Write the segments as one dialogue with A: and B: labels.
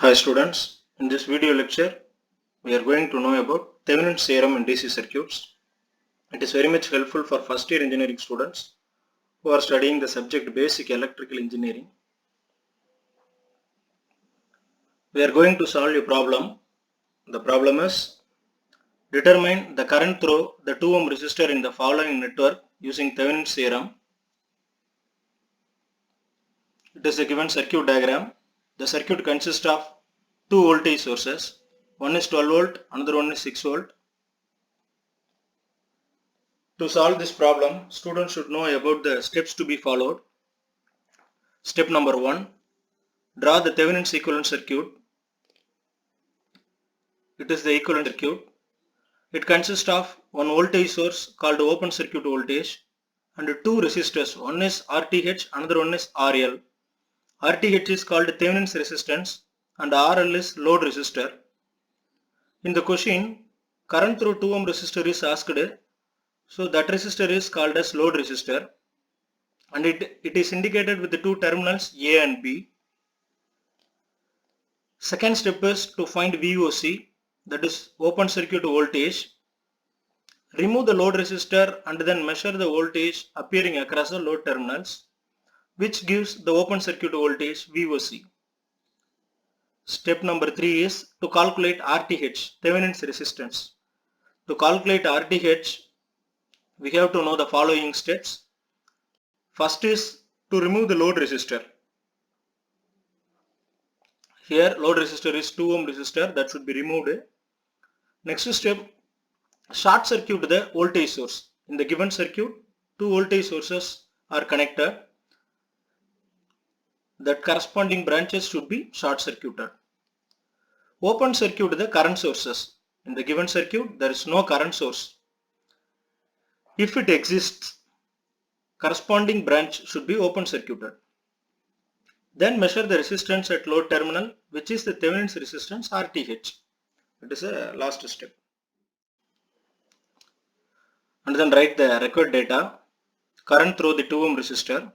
A: Hi students, in this video lecture we are going to know about Thevenin's theorem in DC circuits. It is very much helpful for first year engineering students who are studying the subject basic electrical engineering. We are going to solve a problem. The problem is determine the current through the 2 ohm resistor in the following network using Thevenin's theorem. It is a given circuit diagram. The circuit consists of two voltage sources. One is 12 volt, another one is 6 volt. To solve this problem, students should know about the steps to be followed. Step number 1. Draw the Thevenin's equivalent circuit. It is the equivalent circuit. It consists of one voltage source called open circuit voltage and two resistors. One is RTH, another one is RL. RTH is called Thevenin's resistance and RL is load resistor. In the question, current through 2 ohm resistor is asked, so that resistor is called as load resistor and it is indicated with the two terminals A and B. Second step is to find VOC, that is open circuit voltage. Remove the load resistor and then measure the voltage appearing across the load terminals, which gives the open circuit voltage VOC. Step number 3 is to calculate RTH, Thevenin's resistance. To calculate RTH, we have to know the following steps. First is to remove the load resistor. Here load resistor is 2 ohm resistor, that should be removed. Next step, short circuit the voltage source. In the given circuit, two voltage sources are connected. That corresponding branches should be short circuited. Open circuit the current sources. In the given circuit, there is no current source. If it exists, corresponding branch should be open circuited. Then measure the resistance at load terminal, which is the Thevenin's resistance RTH. It is a last step. And then write the required data, current through the 2 ohm resistor.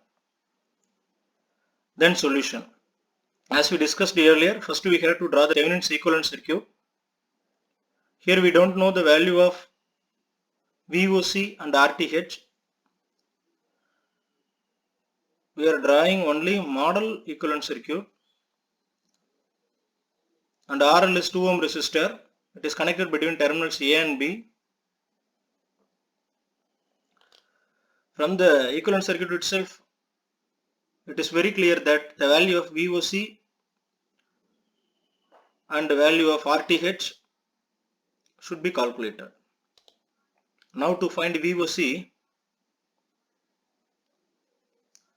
A: Then solution. As we discussed earlier, first we have to draw the Thevenin's equivalent circuit. Here we don't know the value of VOC and RTH. We are drawing only model equivalent circuit. And RL is 2 ohm resistor. It is connected between terminals A and B. From the equivalent circuit itself, it is very clear that the value of VOC and the value of RTH should be calculated. Now to find VOC,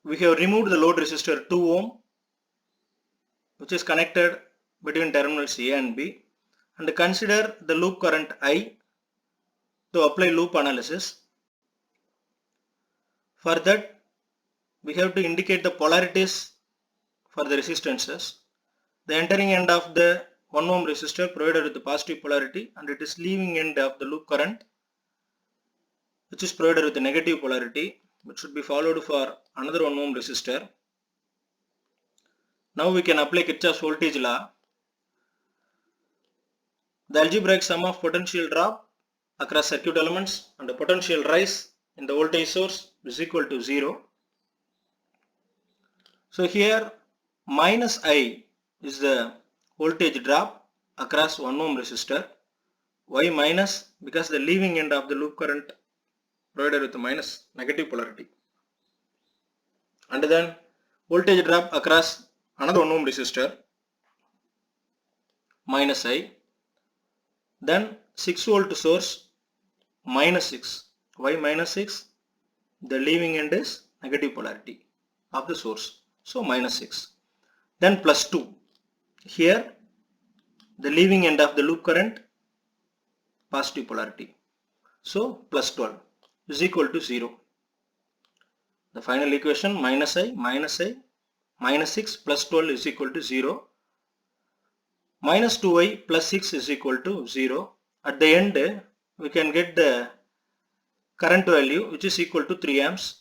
A: we have removed the load resistor 2 ohm, which is connected between terminals A and B, and consider the loop current I to apply loop analysis. For that, we have to indicate the polarities for the resistances. The entering end of the 1 ohm resistor provided with the positive polarity, and it is leaving end of the loop current, which is provided with the negative polarity, which should be followed for another 1 ohm resistor. Now we can apply Kirchhoff's voltage law. The algebraic sum of potential drop across circuit elements and the potential rise in the voltage source is equal to 0. So here minus I is the voltage drop across 1 ohm resistor. Why minus? Because the leaving end of the loop current provided with the minus negative polarity. And then voltage drop across another 1 ohm resistor, minus I. Then 6 volt source, minus 6. Why minus 6? The leaving end is negative polarity of the source. So minus 6. Then plus 2. Here the leaving end of the loop current, positive polarity. So plus 12 is equal to 0. The final equation minus I, minus 6 plus 12 is equal to 0. Minus 2I plus 6 is equal to 0. At the end, we can get the current value, which is equal to 3 amps.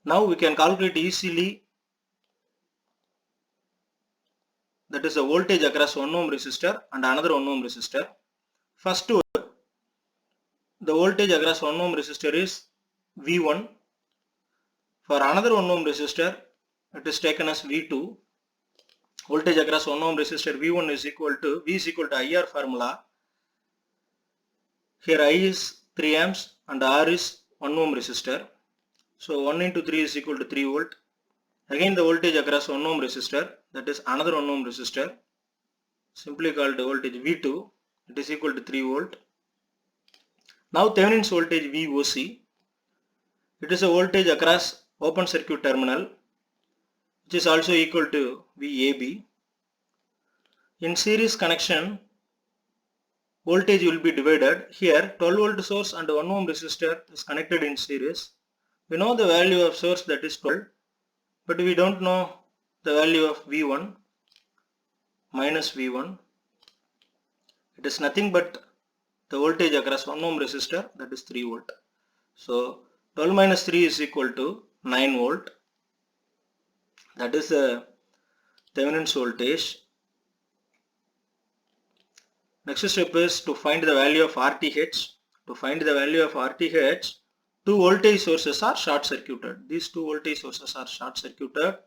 A: Now we can calculate easily that is the voltage across 1 ohm resistor and another 1 ohm resistor. First, the voltage across 1 ohm resistor is V1. For another 1 ohm resistor, it is taken as V2. Voltage across 1 ohm resistor V1 is equal to V is equal to IR formula. Here I is 3 amps and R is 1 ohm resistor. So 1 into 3 is equal to 3 volt. Again the voltage across 1 ohm resistor, that is another 1 ohm resistor, simply called voltage V2, it is equal to 3 volt. Now Thevenin's voltage VOC, it is a voltage across open circuit terminal, which is also equal to VAB. In series connection, voltage will be divided. Here 12 volt source and 1 ohm resistor is connected in series. We know the value of source, that is 12, but we don't know the value of V1 minus V1. It is nothing but the voltage across 1 ohm resistor, that is 3 volt. So 12 minus 3 is equal to 9 volt. That is the Thevenin's voltage. Next step is to find the value of RTH. To find the value of RTH, two voltage sources are short circuited. These two voltage sources are short circuited.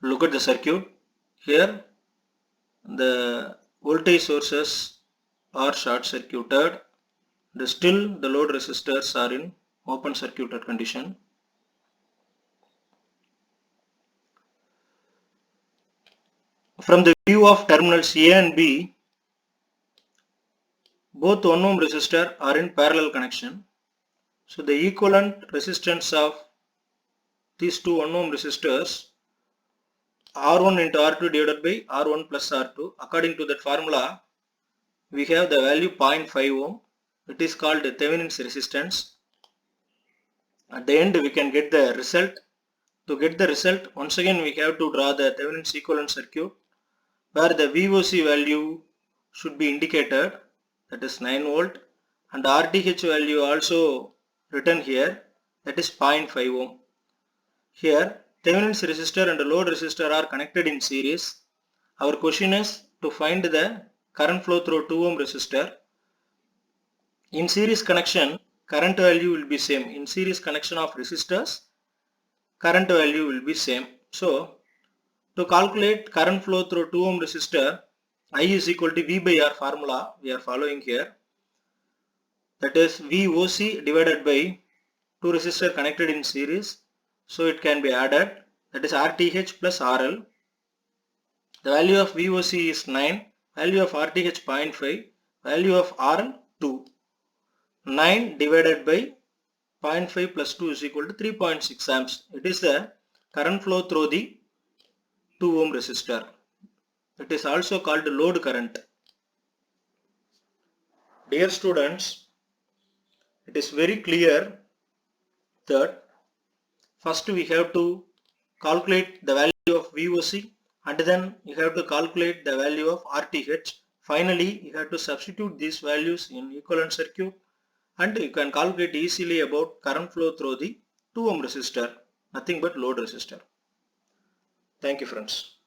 A: Look at the circuit. Here the voltage sources are short circuited. Still the load resistors are in open circuited condition. From the view of terminals A and B, both 1 ohm resistor are in parallel connection. So the equivalent resistance of these two 1 ohm resistors, R1 into R2 divided by R1 plus R2. According to that formula, we have the value 0.5 ohm. It is called Thevenin's resistance. At the end we can get the result. To get the result, once again we have to draw the Thevenin's equivalent circuit, where the VOC value should be indicated, that is 9 volt, and RTH value also written here, that is 0.5 ohm. Here Thevenin's resistor and load resistor are connected in series. Our question is to find the current flow through 2 ohm resistor. In series connection, current value will be same. In series connection of resistors, current value will be same. So to calculate current flow through 2 ohm resistor, I is equal to V by R formula we are following here. That is VOC divided by 2 resistors connected in series. So it can be added, that is RTH plus RL. The value of VOC is 9, value of RTH 0.5, value of RL 2. 9 divided by 0.5 plus 2 is equal to 3.6 amps. It is the current flow through the 2 ohm resistor. It is also called load current. Dear students, it is very clear that first we have to calculate the value of VOC, and then you have to calculate the value of RTH. Finally, you have to substitute these values in equivalent circuit, and you can calculate easily about current flow through the 2 ohm resistor, nothing but load resistor. Thank you friends.